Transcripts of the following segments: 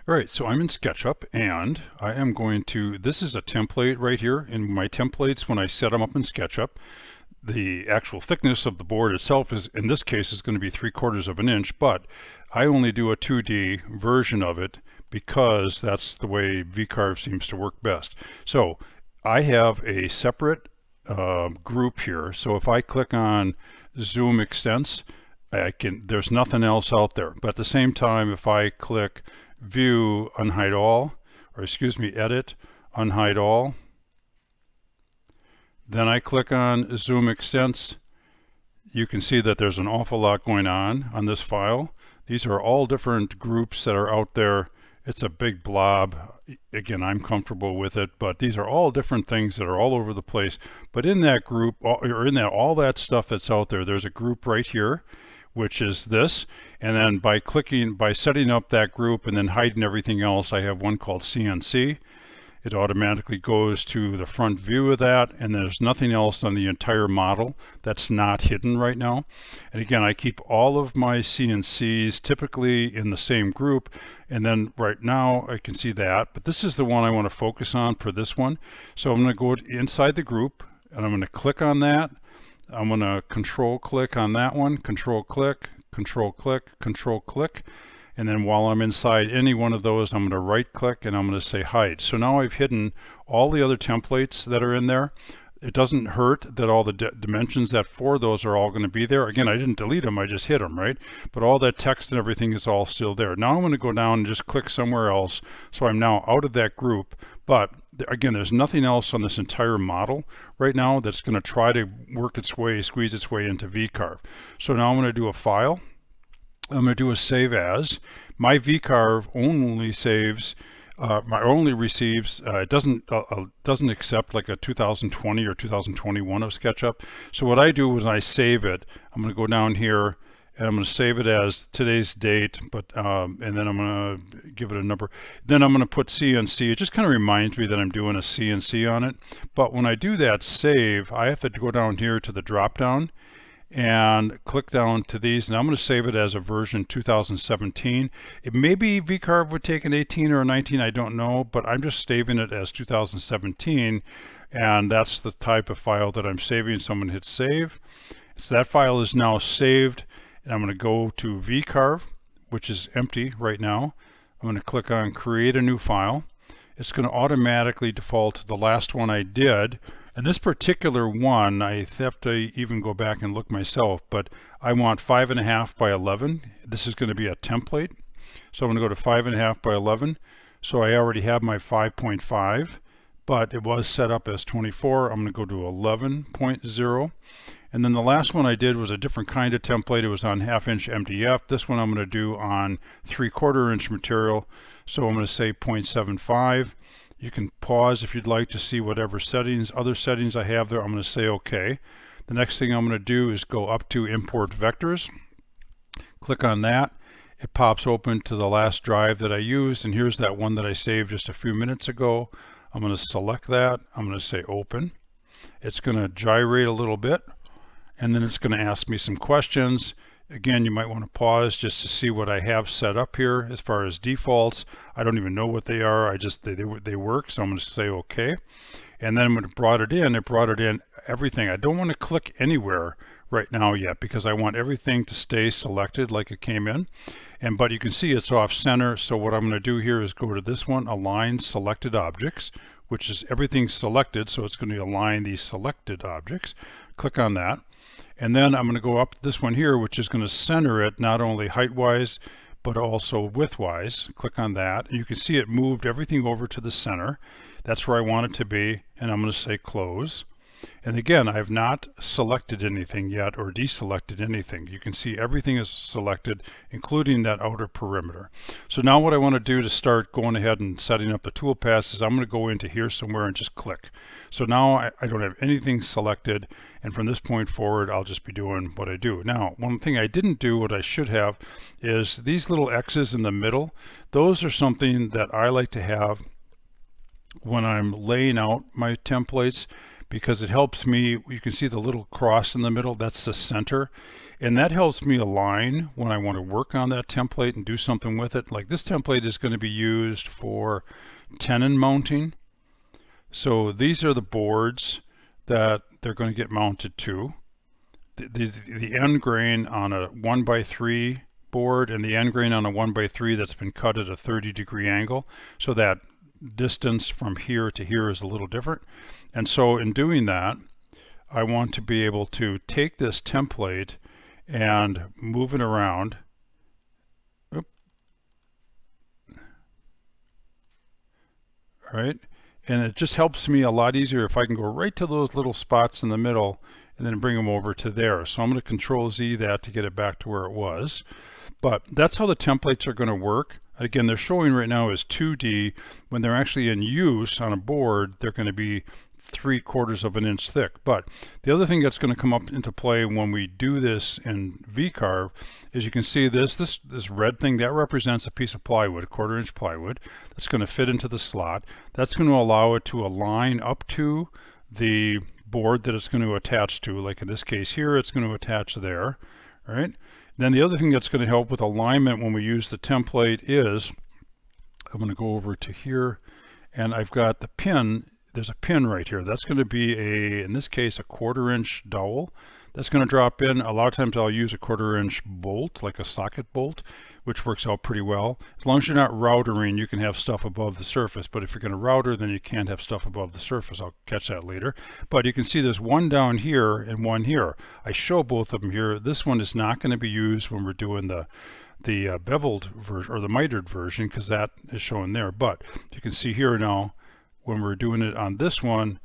All right, so I'm in SketchUp and I am going to, this is a template right here. In my templates, when I set them up in SketchUp, the actual thickness of the board itself is, in this case, is going to be 3/4 of an inch, but I only do a 2D version of it because that's the way Vcarve seems to work best. So I have a separate group here. So if I click on Zoom Extents, there's nothing else out there. But at the same time, if I click View, Unhide All, or excuse me, Edit, Unhide All, then I click on Zoom Extents, you can see that there's an awful lot going on this file. These are all different groups that are out there. It's a big blob. Again, I'm comfortable with it, but these are all different things that are all over the place. But in that group, or in that all that stuff that's out there, there's a group right here, which is this. And then by setting up that group and then hiding everything else, I have one called CNC. It automatically goes to the front view of that, and there's nothing else on the entire model that's not hidden right now. And again, I keep all of my CNCs typically in the same group, and then right now I can see that, but this is the one I want to focus on for this one. So I'm going to go inside the group, and I'm going to click on that. I'm going to control click on that one, control click, control click, control click. And then while I'm inside any one of those, I'm going to right click and I'm going to say hide. So now I've hidden all the other templates that are in there. It doesn't hurt that all the dimensions that for those are all going to be there. Again, I didn't delete them, I just hid them, right? But all that text and everything is all still there. Now I'm going to go down and just click somewhere else. So I'm now out of that group. But again, there's nothing else on this entire model right now that's going to try to work its way, squeeze its way into Vcarve. So now I'm going to do a file. I'm going to do a save as. My Vcarve only saves, it doesn't accept like a 2020 or 2021 of SketchUp. So what I do when I save it, I'm going to go down here and I'm going to save it as today's date, but and then I'm going to give it a number. Then I'm going to put CNC. It just kind of reminds me that I'm doing a CNC on it. But when I do that save, I have to go down here to the drop down and click down to these, and I'm going to save it as a version 2017. It maybe Vcarve would take an 18 or a 19, I don't know, but I'm just saving it as 2017, and that's the type of file that I'm saving. So I'm going to hit save. So that file is now saved, and I'm going to go to Vcarve, which is empty right now. I'm going to click on create a new file. It's going to automatically default to the last one I did. And this particular one, I have to even go back and look myself, but I want 5.5 by 11. This is going to be a template. So I'm going to go to 5.5 by 11. So I already have my 5.5, but it was set up as 24. I'm going to go to 11.0. And then the last one I did was a different kind of template. It was on 1/2 inch MDF. This one I'm going to do on 3/4 inch material. So I'm going to say 0.75. You can pause if you'd like to see whatever other settings I have there. I'm going to say OK. The next thing I'm going to do is go up to Import Vectors. Click on that. It pops open to the last drive that I used, and here's that one that I saved just a few minutes ago. I'm going to select that. I'm going to say Open. It's going to gyrate a little bit, and then it's going to ask me some questions. Again, you might want to pause just to see what I have set up here as far as defaults. I don't even know what they are. They work, so I'm going to say OK. And then when it brought it in everything. I don't want to click anywhere right now yet because I want everything to stay selected like it came in. But you can see it's off center. So what I'm going to do here is go to this one, Align Selected Objects, which is everything selected. So it's going to align these selected objects. Click on that. And then I'm going to go up to this one here, which is going to center it not only height-wise, but also width-wise. Click on that. And you can see it moved everything over to the center. That's where I want it to be. And I'm going to say Close. And again, I have not selected anything yet or deselected anything. You can see everything is selected, including that outer perimeter. So now what I want to do to start going ahead and setting up the toolpaths is I'm going to go into here somewhere and just click. So now I don't have anything selected, and from this point forward I'll just be doing what I do. Now, one thing I didn't do, what I should have, is these little X's in the middle. Those are something that I like to have when I'm laying out my templates, because it helps me. You can see the little cross in the middle, that's the center, and that helps me align when I want to work on that template and do something with it. Like this template is going to be used for tenon mounting. So these are the boards that they're going to get mounted to. The end grain on a 1x3 board and the end grain on a 1x3 that's been cut at a 30-degree angle, so that distance from here to here is a little different. And so in doing that, I want to be able to take this template and move it around. Oop. All right, and it just helps me a lot easier if I can go right to those little spots in the middle and then bring them over to there. So I'm going to Control Z that to get it back to where it was. But that's how the templates are going to work. Again, they're showing right now as 2D. When they're actually in use on a board, they're going to be 3/4 of an inch thick. But the other thing that's going to come up into play when we do this in Vcarve is you can see this red thing that represents a piece of plywood, a 1/4 inch plywood that's going to fit into the slot. That's going to allow it to align up to the board that it's going to attach to. Like in this case here, it's going to attach there. All right. Then the other thing that's going to help with alignment when we use the template is, I'm going to go over to here, and I've got the pin. There's a pin right here. That's going to be in this case, a 1/4 inch dowel. That's going to drop in. A lot of times I'll use a 1/4 inch bolt, like a socket bolt, which works out pretty well. As long as you're not routering, you can have stuff above the surface. But if you're going to router, then you can't have stuff above the surface. I'll catch that later. But you can see there's one down here and one here. I show both of them here. This one is not going to be used when we're doing the beveled version or the mitered version, because that is shown there. But you can see here now, when we're doing it on this one,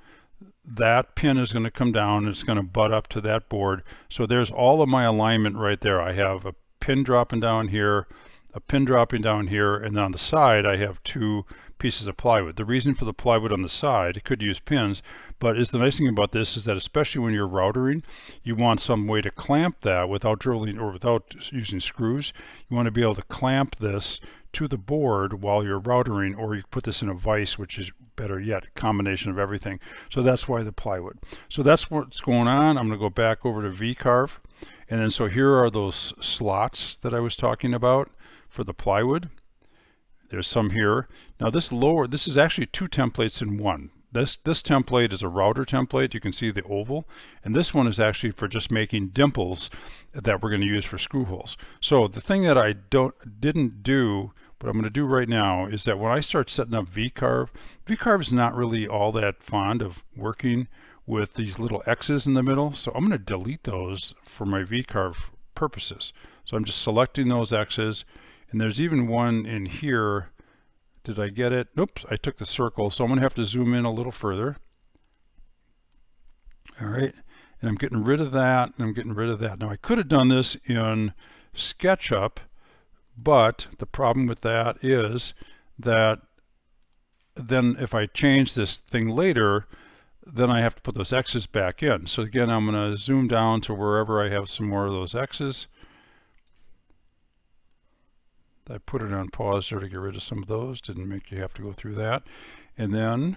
that pin is going to come down and it's going to butt up to that board. So there's all of my alignment right there. I have a pin dropping down here, a pin dropping down here, and then on the side I have 2 pieces of plywood. The reason for the plywood on the side, it could use pins, but the nice thing about this is that especially when you're routering, you want some way to clamp that without drilling or without using screws. You want to be able to clamp this to the board while you're routering, or you put this in a vise, which is better yet, a combination of everything. So that's why the plywood. So that's what's going on. I'm going to go back over to Vcarve, and then so here are those slots that I was talking about for the plywood. There's some here. Now this is actually 2 templates in one. This template is a router template. You can see the oval, and this one is actually for just making dimples that we're going to use for screw holes. So the thing that I didn't do, but I'm going to do right now, is that when I start setting up Vcarve is not really all that fond of working with these little X's in the middle. So I'm going to delete those for my Vcarve purposes. So I'm just selecting those X's, and there's even one in here. Did I get it? Oops, I took the circle, so I'm going to have to zoom in a little further. All right, and I'm getting rid of that, and I'm getting rid of that. Now I could have done this in SketchUp, but the problem with that is that then if I change this thing later, then I have to put those X's back in. So again, I'm going to zoom down to wherever I have some more of those X's. I put it on pause there to get rid of some of those. Didn't make you have to go through that. And then,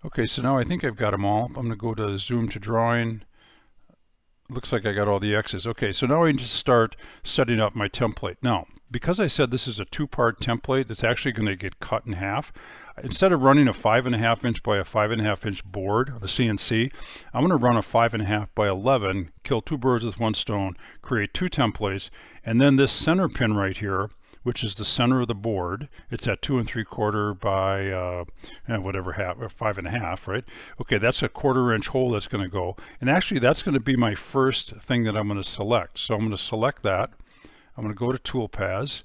okay, so now I think I've got them all. I'm going to go to zoom to drawing. Looks like I got all the X's. Okay, so now I just start setting up my template. Now, because I said this is a 2-part template, it's actually going to get cut in half. Instead of running a 5.5 inch by a 5.5 inch board on the CNC, I'm going to run a 5.5 by 11, kill 2 birds with 1 stone, create 2 templates, and then this center pin right here, which is the center of the board, it's at 2 3/4 by whatever, 5.5, right? Okay, that's a 1/4 inch hole that's going to go, and actually that's going to be my first thing that I'm going to select. So I'm going to select that. I'm going to go to toolpaths.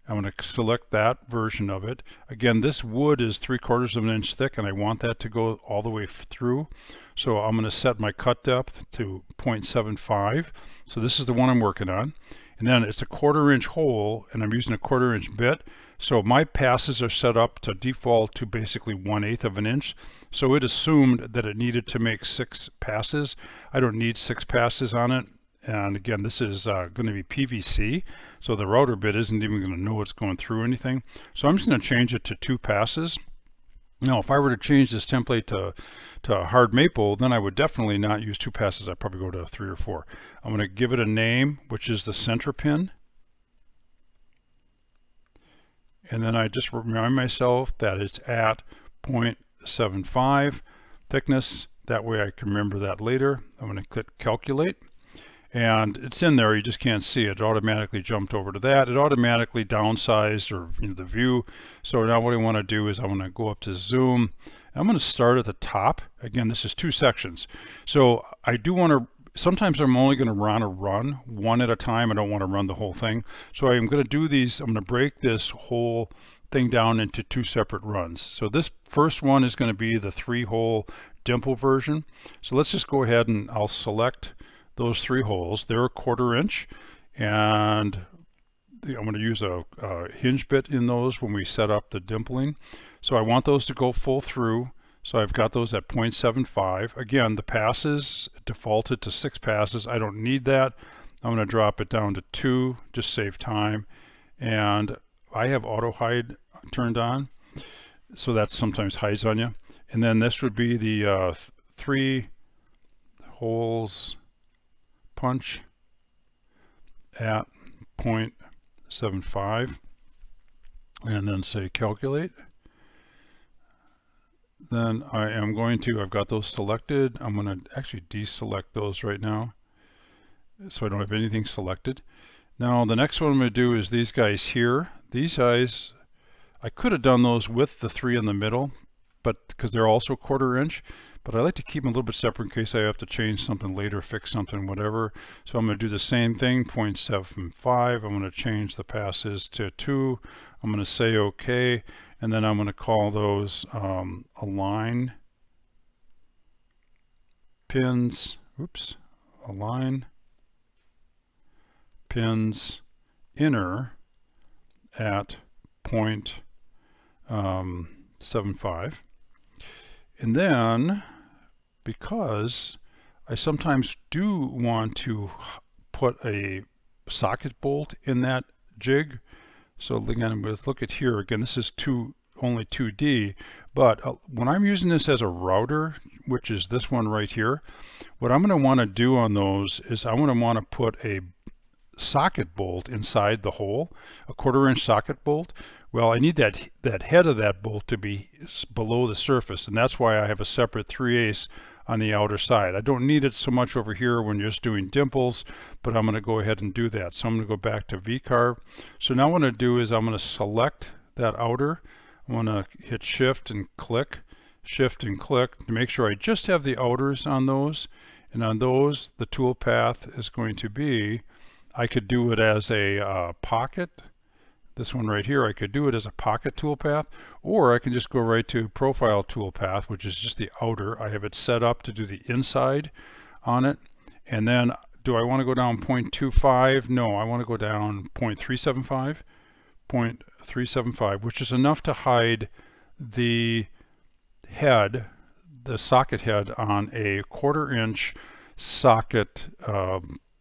I'm going to select that version of it. Again, this wood is 3/4 of an inch thick, and I want that to go all the way through. So I'm going to set my cut depth to 0.75. So this is the one I'm working on. And then it's a 1/4 inch hole, and I'm using a 1/4 inch bit. So my passes are set up to default to basically 1/8 of an inch. So it assumed that it needed to make 6 passes. I don't need 6 passes on it. And again, this is going to be PVC, so the router bit isn't even going to know it's going through anything. So I'm just going to change it to 2 passes. Now, if I were to change this template to hard maple, then I would definitely not use 2 passes. I'd probably go to 3 or 4. I'm going to give it a name, which is the center pin. And then I just remind myself that it's at 0.75 thickness. That way I can remember that later. I'm going to click calculate. And it's in there, you just can't see it. It automatically jumped over to that. It automatically downsized or the view. So now what I want to do is I want to go up to zoom. I'm going to start at the top. Again, this is 2 sections. So I do want to, sometimes I'm only going to run one at a time. I don't want to run the whole thing. So I'm going to do these, I'm going to break this whole thing down into 2 separate runs. So this first one is going to be the 3-hole Dimple version. So let's just go ahead and I'll select those 3 holes. They're a 1/4 inch, and I'm going to use a hinge bit in those when we set up the dimpling. So I want those to go full through. So I've got those at 0.75. Again, the passes defaulted to 6 passes. I don't need that. I'm going to drop it down to 2, just save time. And I have auto hide turned on, so that sometimes hides on you. And then this would be the 3 holes punch at 0.75, and then say calculate. Then I am going to, I've got those selected. I'm going to actually deselect those right now so I don't have anything selected. Now the next one I'm going to do is these guys here. These guys, I could have done those with the 3 in the middle, but because they're also 1/4 inch, but I like to keep them a little bit separate in case I have to change something later, fix something, whatever. So I'm going to do the same thing, 0.75. I'm going to change the passes to 2. I'm going to say OK, and then I'm going to call those align pins. Oops, align pins inner at 0.75. And then, because I sometimes do want to put a socket bolt in that jig, so again, let's look at here. Again, this is only 2D, but when I'm using this as a router, which is this one right here, what I'm going to want to do on those is I'm going to want to put a socket bolt inside the hole, a 1/4 inch socket bolt. Well, I need that head of that bolt to be below the surface, and that's why I have a separate 3/8 on the outer side. I don't need it so much over here when you're just doing dimples, but I'm going to go ahead and do that. So I'm going to go back to Vcarve. So now what I'm going to do is I'm going to select that outer. I'm going to hit shift and click to make sure I just have the outers on those. And on those, the tool path is going to be, I could do it as a pocket. This one right here, I could do it as a pocket toolpath, or I can just go right to profile toolpath, which is just the outer. I have it set up to do the inside on it. And then do I want to go down 0.25? No, I want to go down 0.375, 0.375, which is enough to hide the head, the socket head on a 1/4 inch socket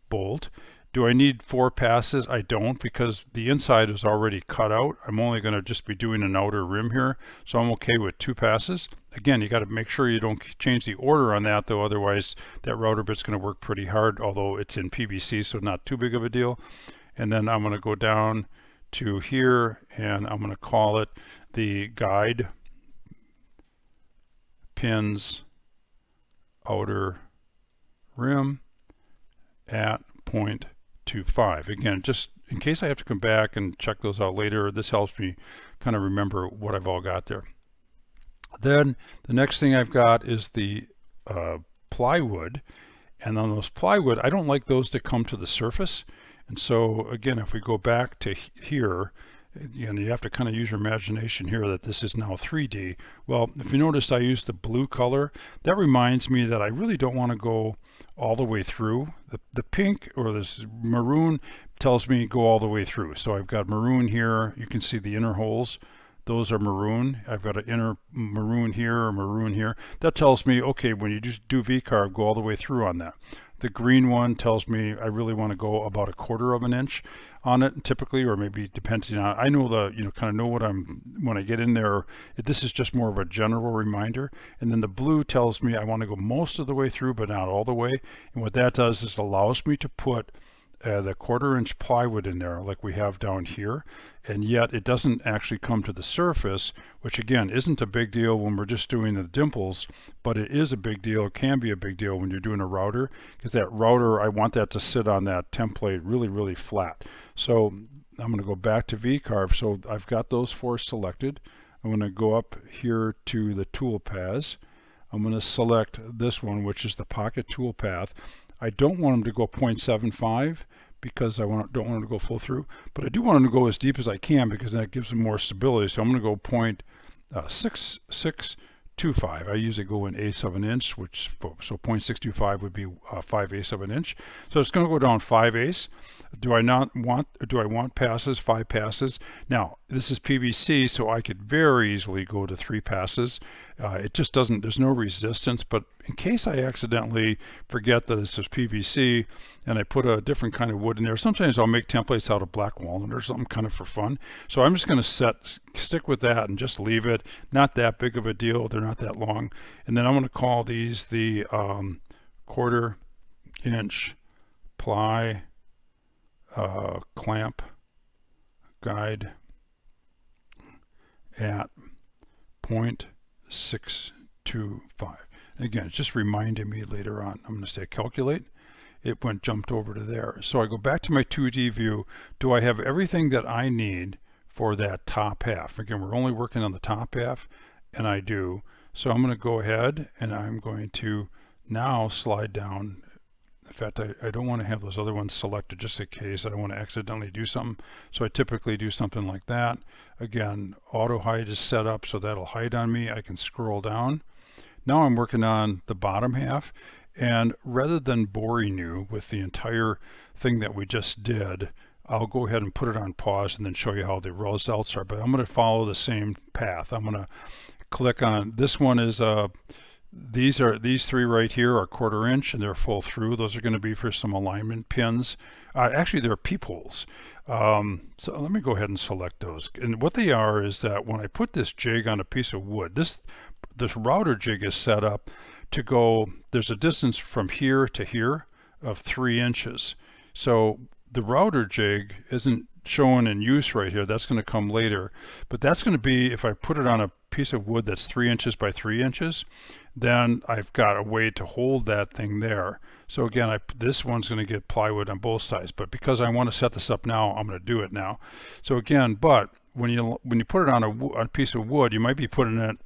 bolt. Do I need 4 passes? I don't, because the inside is already cut out. I'm only going to just be doing an outer rim here, so I'm okay with 2 passes. Again, you got to make sure you don't change the order on that, though, otherwise that router bit's going to work pretty hard, although it's in PVC, so not too big of a deal. And then I'm going to go down to here, and I'm going to call it the guide pins outer rim at 0.25. Again, just in case I have to come back and check those out later, this helps me kind of remember what I've all got there. Then the next thing I've got is the plywood, and on those plywood, I don't like those to come to the surface. And so again, if we go back to here, you have to kind of use your imagination here that this is now 3D. Well, if you notice, I used the blue color. That reminds me that I really don't want to go all the way through. The pink or this maroon tells me go all the way through. So I've got maroon here. You can see the inner holes. Those are maroon. I've got an inner maroon here or maroon here. That tells me, okay, when you do Vcarve, go all the way through on that. The green one tells me I really want to go about 1/4 of an inch on it typically, or maybe depending on, I know the, kind of know what when I get in there, this is just more of a general reminder. And then the blue tells me I want to go most of the way through, but not all the way. And what that does is it allows me to put the 1/4 inch plywood in there like we have down here, and yet it doesn't actually come to the surface, which again isn't a big deal when we're just doing the dimples, but it is a big deal, it can be a big deal when you're doing a router, because that router, I want that to sit on that template really flat. So I'm going to go back to Vcarve. So I've got those 4 selected. I'm going to go up here to the toolpaths. I'm going to select this one, which is the pocket toolpath. I don't want them to go 0.75 because I don't want them to go full through, but I do want them to go as deep as I can because that gives them more stability. So I'm going to go 0.6625. I usually go in eighths of an inch, so 0.625 would be 5/8 of an inch. So it's going to go down 5/8. Do I want passes? 5 passes. Now this is PVC, so I could very easily go to 3 passes. It just doesn't, there's no resistance, but in case I accidentally forget that this is PVC and I put a different kind of wood in there, sometimes I'll make templates out of black walnut or something kind of for fun. So I'm just going to stick with that and just leave it. Not that big of a deal. They're not that long. And then I'm going to call these the 1/4 inch ply clamp guide at 0.625. Again, it's just reminding me later on. I'm going to say calculate. It jumped over to there. So I go back to my 2D view. Do I have everything that I need for that top half? Again, we're only working on the top half, and I do. So I'm going to go ahead and I'm going to now slide down. In fact, I don't want to have those other ones selected just in case. I don't want to accidentally do something. So I typically do something like that. Again, auto hide is set up so that'll hide on me. I can scroll down. Now I'm working on the bottom half, and rather than boring you with the entire thing that we just did, I'll go ahead and put it on pause and then show you how the results are. But I'm going to follow the same path. I'm going to click on this one. Is these 3 right here are 1/4 inch and they're full through. Those are going to be for some alignment pins. Actually, they're peepholes. So let me go ahead and select those. And what they are is that when I put this jig on a piece of wood, this router jig is set up to go, there's a distance from here to here of 3 inches. So the router jig isn't shown in use right here. That's going to come later. But that's going to be, if I put it on a piece of wood that's 3 inches by 3 inches, then I've got a way to hold that thing there. So again, this one's going to get plywood on both sides, but because I want to set this up now, I'm going to do it now. So again, but when you put it on a piece of wood, you might be putting it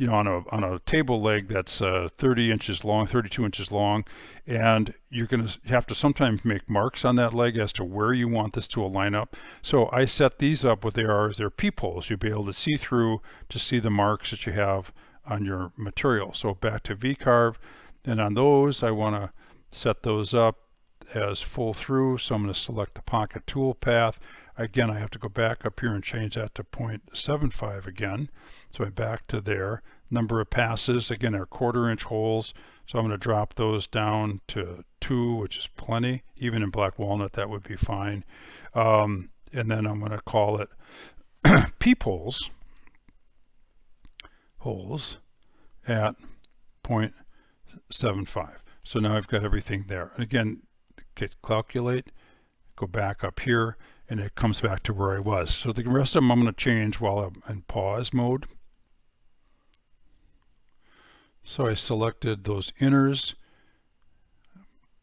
on a table leg that's 30 inches long, 32 inches long, and you're going to have to sometimes make marks on that leg as to where you want this to align up. So I set these up. What they are is they're peepholes. You'll be able to see through to see the marks that you have on your material. So back to Vcarve, and on those I want to set those up as full through. So I'm going to select the pocket tool path. Again, I have to go back up here and change that to 0.75 again. So I'm back to there. Number of passes, again, are 1/4 inch holes. So I'm going to drop those down to 2, which is plenty. Even in black walnut, that would be fine. And then I'm going to call it peepholes at 0.75. So now I've got everything there. And again, calculate, go back up here, and it comes back to where I was. So the rest of them I'm going to change while I'm in pause mode. So I selected those inners.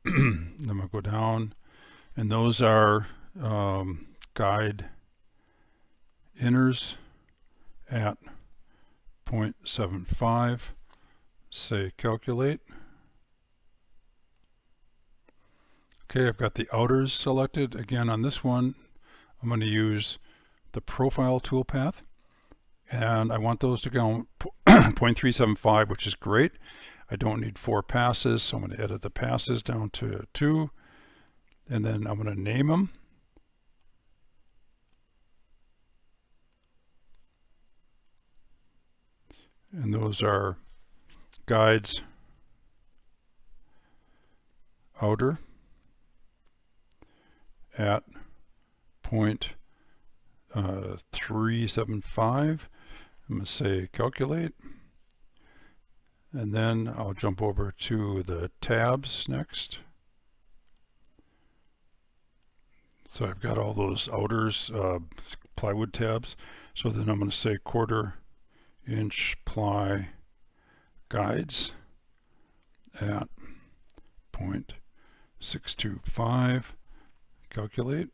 I'm going to go down, and those are guide inners at 0.75. Say calculate. Okay, I've got the outers selected. Again, on this one, I'm going to use the profile toolpath, and I want those to go 0.375, which is great. I don't need 4 passes, so I'm going to edit the passes down to 2, and then I'm going to name them. And those are guides outer at 0.375. I'm going to say calculate, and then I'll jump over to the tabs next. So I've got all those outers, plywood tabs. So then I'm going to say 1/4 inch ply guides at 0.625, calculate.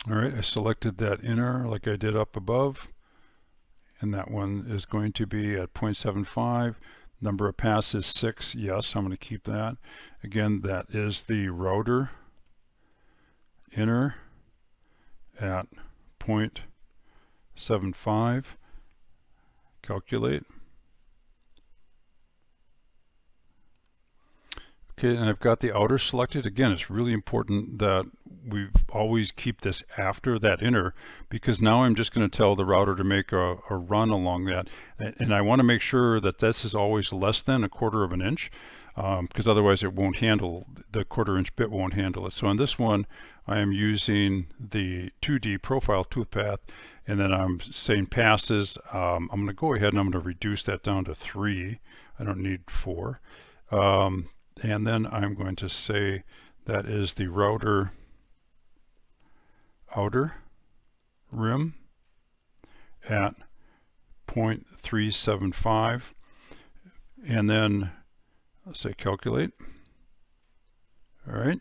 All right, I selected that inner like I did up above, and that one is going to be at 0.75. Number of passes 6. Yes, I'm going to keep that. Again, that is the router inner at 0.75. Calculate. Okay, and I've got the outer selected. Again, it's really important that we always keep this after that inner, because now I'm just going to tell the router to make a run along that, and I want to make sure that this is always less than 1/4 inch, because otherwise it won't handle, the 1/4 inch bit won't handle it. So on this one I am using the 2D profile toolpath, and then I'm saying passes. I'm going to go ahead and I'm going to reduce that down to 3. I don't need 4. And then I'm going to say that is the router outer rim at 0.375, and then let's say calculate. All right.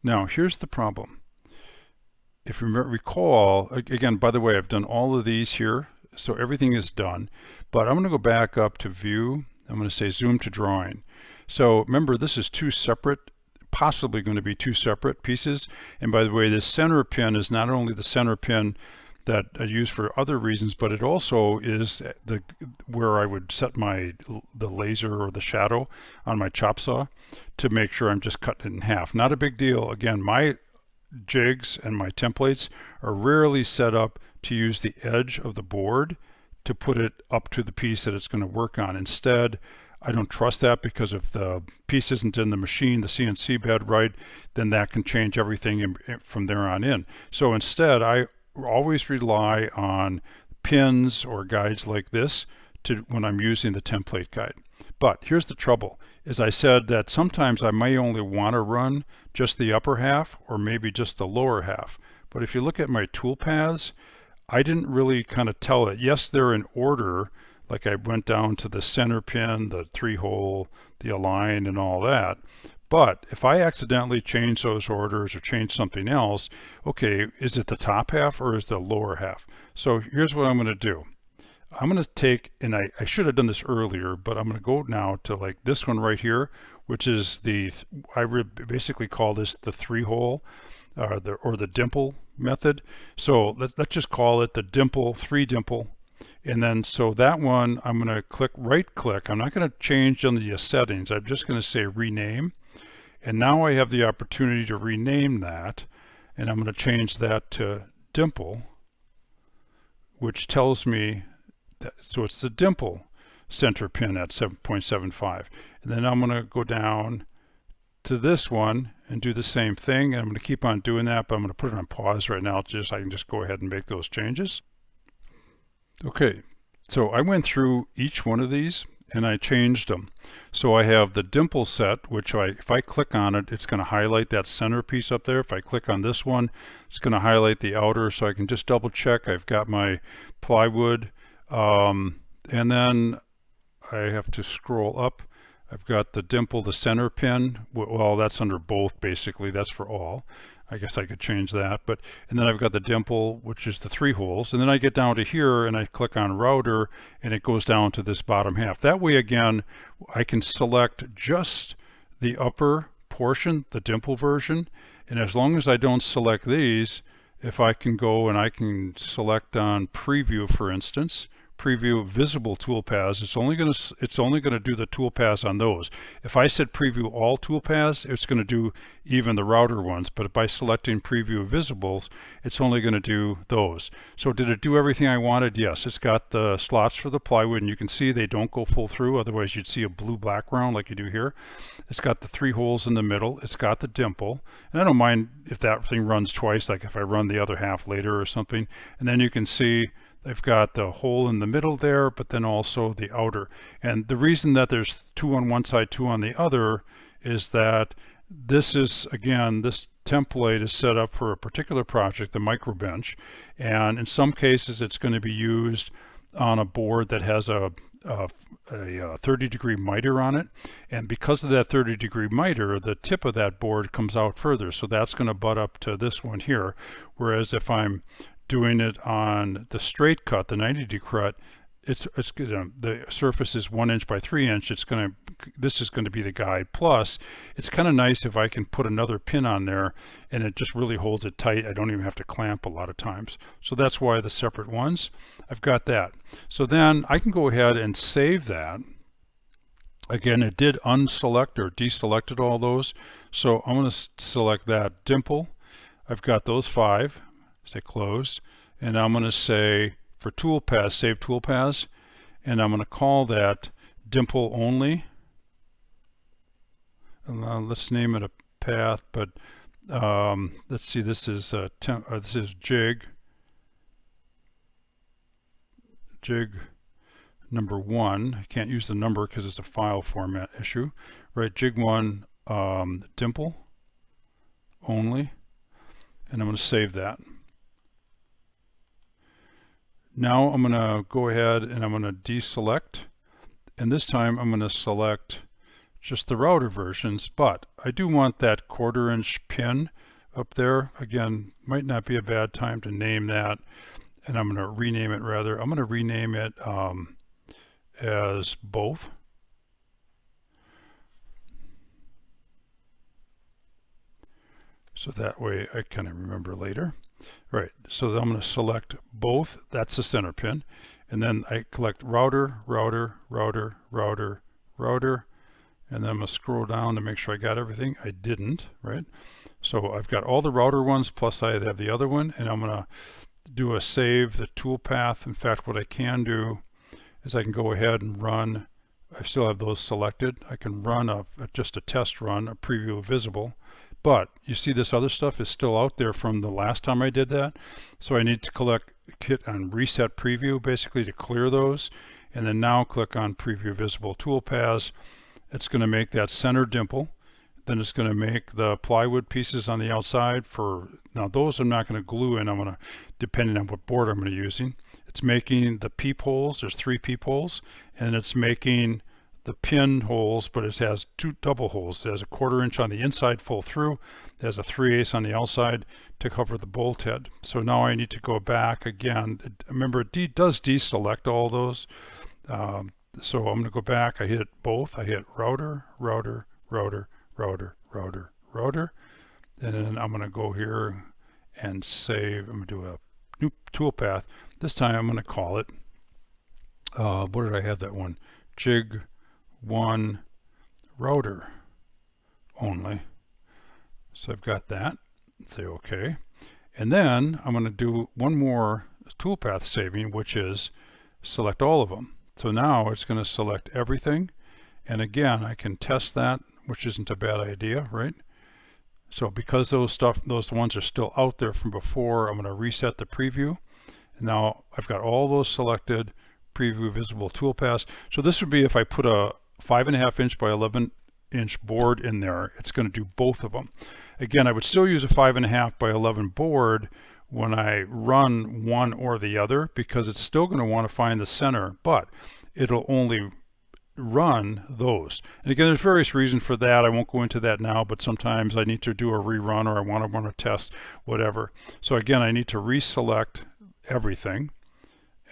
Now here's the problem. If you recall, again, by the way, I've done all of these here, so everything is done, but I'm going to go back up to view. I'm going to say zoom to drawing. So remember, this is two separate, possibly going to be two separate pieces. And by the way, this center pin is not only the center pin that I use for other reasons, but it also is where I would set the laser or the shadow on my chop saw to make sure I'm just cutting it in half. Not a big deal. Again, my jigs and my templates are rarely set up to use the edge of the board to put it up to the piece that it's going to work on. Instead, I don't trust that, because if the piece isn't in the machine, the CNC bed, right, then that can change everything from there on in. So instead, I always rely on pins or guides like this when I'm using the template guide. But here's the trouble. As I said, that sometimes I may only want to run just the upper half or maybe just the lower half. But if you look at my toolpaths, I didn't really kind of tell it. Yes, they're in order, like I went down to the center pin, the 3-hole, the align, and all that. But if I accidentally change those orders or change something else, okay, is it the top half or is it the lower half? So here's what I'm going to do. I'm going to take, and I should have done this earlier, but I'm going to go now to like this one right here, which is I basically call this the 3-hole or the dimple method. So let's just call it the dimple, 3 dimple. And then so that one I'm going to right click. I'm not going to change on the settings. I'm just going to say rename. And now I have the opportunity to rename that, and I'm going to change that to dimple, which tells me that, so it's the dimple center pin at 7.75. And then I'm going to go down to this one and do the same thing, and I'm going to keep on doing that, but I'm going to put it on pause right now, just I can just go ahead and make those changes. Okay, so I went through each one of these and I changed them. So I have the dimple set, which if I click on it, it's going to highlight that center piece up there. If I click on this one, it's going to highlight the outer, so I can just double check I've got my plywood. And then I have to scroll up. I've got the dimple, the center pin. Well, that's under both, basically. That's for all. I guess I could change that. And then I've got the dimple, which is the 3 holes. And then I get down to here and I click on router, and it goes down to this bottom half. That way, again, I can select just the upper portion, the dimple version. And as long as I don't select these, if I can go and I can select on preview, for instance, preview visible toolpaths, it's only going to do the toolpaths on those. If I said preview all toolpaths, it's going to do even the router ones, but by selecting preview visibles, it's only going to do those. So did it do everything I wanted? Yes. It's got the slots for the plywood, and you can see they don't go full through, otherwise you'd see a blue background like you do here. It's got the 3 holes in the middle. It's got the dimple, and I don't mind if that thing runs twice, like if I run the other half later or something. And then you can see they've got the hole in the middle there, but then also the outer. And the reason that there's 2 on one side, 2 on the other is that this is, again, this template is set up for a particular project, the MikroBench, and in some cases it's going to be used on a board that has a 30-degree miter on it, and because of that 30-degree miter, the tip of that board comes out further, so that's going to butt up to this one here. Whereas if I'm doing it on the straight cut, the 90-degree cut, the surface is 1 inch by 3 inch. This is going to be the guide. Plus, it's kind of nice if I can put another pin on there, and it just really holds it tight. I don't even have to clamp a lot of times. So that's why the separate ones. I've got that. So then I can go ahead and save that. Again, it did unselect or deselected all those. So I'm going to select that Dimple. I've got those 5. Say close, and I'm going to say for toolpaths, save toolpaths, and I'm going to call that Dimple only. And let's name it a path, but let's see, this is jig number 1. I can't use the number because it's a file format issue, right? Jig 1 Dimple only, and I'm going to save that. Now I'm going to go ahead and I'm going to deselect, and this time I'm going to select just the router versions, but I do want that 1/4 inch pin up there. Again, might not be a bad time to name that, and I'm going to rename it rather. I'm going to rename it as both. So that way I kind of remember later. Right, so I'm going to select both. That's the center pin. And then I select router, router, router, router, router. And then I'm going to scroll down to make sure I got everything. I didn't, right? So I've got all the router ones, plus I have the other one. And I'm going to do a save the toolpath. In fact, what I can do is I can go ahead and run. I still have those selected. I can run just a test run, a preview of visible. But you see this other stuff is still out there from the last time I did that. So I need to hit on reset preview basically to clear those. And then now click on preview visible toolpaths. It's going to make that center dimple. Then it's going to make the plywood pieces on the outside now those I'm not going to glue in. I'm going to, depending on what board I'm going to be using. It's making the peepholes. There's 3 peepholes. And it's making the pin holes, but it has 2 double holes. It has a 1/4 inch on the inside full through. It has a 3/8 on the outside to cover the bolt head. So now I need to go back again. Remember, it does deselect all those. So I'm going to go back. I hit both. I hit router, router, router, router, router, router. And then I'm going to go here and save. I'm going to do a new toolpath. This time I'm going to call it, what did I have that one? Jig 1 router only. So I've got that. Say OK. And then I'm going to do one more toolpath saving, which is select all of them. So now it's going to select everything. And again, I can test that, which isn't a bad idea, right? So because those ones are still out there from before, I'm going to reset the preview. And now I've got all those selected, preview visible toolpaths. So this would be if I put a 5.5 inch by 11 inch board in there, it's going to do both of them. Again, I would still use a 5.5 by 11 board when I run one or the other, because it's still going to want to find the center, but it'll only run those. And again, there's various reasons for that. I won't go into that now, but sometimes I need to do a rerun, or I want to test whatever. So again, I need to reselect everything,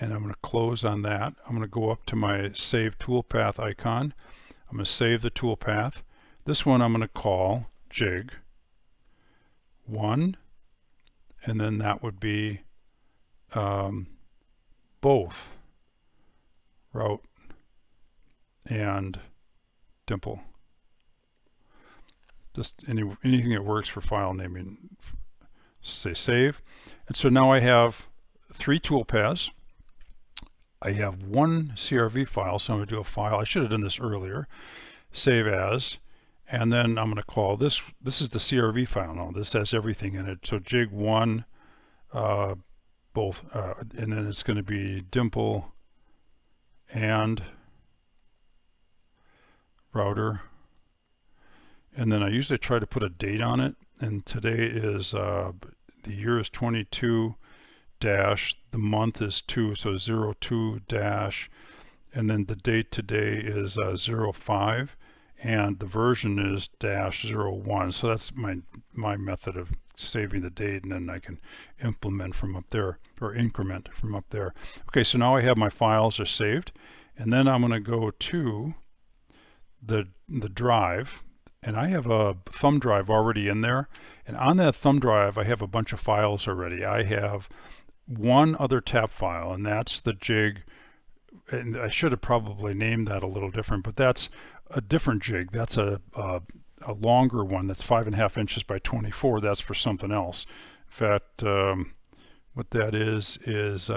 and I'm going to close on that. I'm going to go up to my save toolpath icon. I'm going to save the toolpath. This one I'm going to call Jig 1, and then that would be both. Route and Dimple. Just anything that works for file naming. Say save. And so now I have 3 toolpaths. I have 1 CRV file, so I'm going to do a file. I should have done this earlier. Save as. And then I'm going to call this is the CRV file now. This has everything in it. So jig1, both, and then it's going to be Dimple and Router. And then I usually try to put a date on it, and today is the year is 22 dash, the month is 2, so 02 dash, and then the date today is 05, and the version is -01. So that's my method of saving the date, and then I can implement from up there, or increment from up there. Okay, so now I have my files are saved, and then I'm going to go to the drive. And I have a thumb drive already in there, and on that thumb drive I have a bunch of files already. I have 1 other tap file, and that's the jig, and I should have probably named that a little different, but that's a different jig. That's a longer one that's 5.5 inches by 24. That's for something else. In fact, what that is if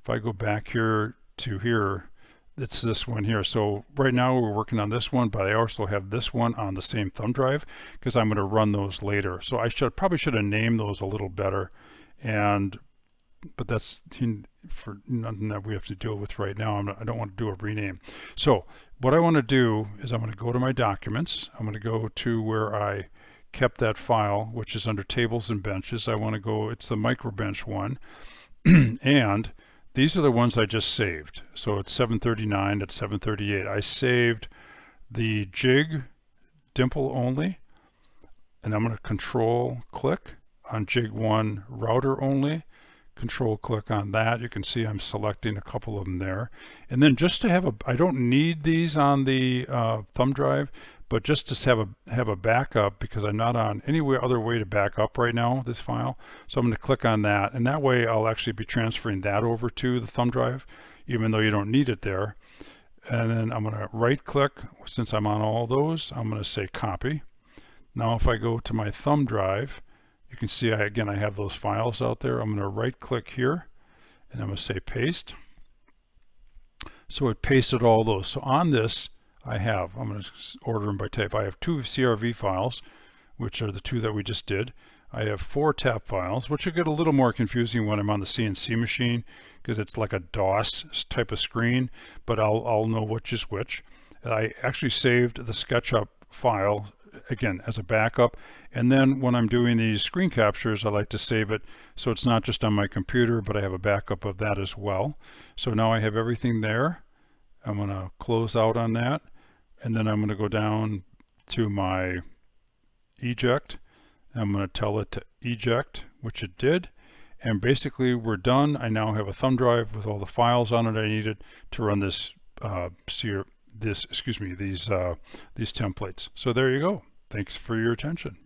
I go back here to here, it's this one here. So right now we're working on this one, but I also have this one on the same thumb drive because I'm going to run those later. So I probably should have named those a little better, but that's for nothing that we have to deal with right now. I don't want to do a rename. So what I want to do is I'm going to go to my documents. I'm going to go to where I kept that file, which is under tables and benches. I want to go, it's the MikroBench one, and these are the ones I just saved. So it's 739, it's 738. I saved the jig Dimple only, and I'm going to control click on jig 1 router only, control click on that. You can see I'm selecting a couple of them there. And then just to have I don't need these on the thumb drive, but just to have a backup, because I'm not on any other way to back up right now this file. So I'm going to click on that, and that way I'll actually be transferring that over to the thumb drive, even though you don't need it there. And then I'm going to right click, since I'm on all those, I'm going to say copy. Now if I go to my thumb drive, you can see again I have those files out there. I'm going to right click here, and I'm going to say paste. So it pasted all those. So on this I'm going to order them by type. I have 2 CRV files, which are the 2 that we just did. I have 4 tap files, which will get a little more confusing when I'm on the CNC machine because it's like a DOS type of screen, but I'll know which is which. I actually saved the SketchUp file again as a backup, and then when I'm doing these screen captures I like to save it so it's not just on my computer, but I have a backup of that as well. So now I have everything there. I'm going to close out on that, and then I'm going to go down to my eject. I'm going to tell it to eject, which it did, and basically we're done. I now have a thumb drive with all the files on it I needed to run these templates. So there you go. Thanks for your attention.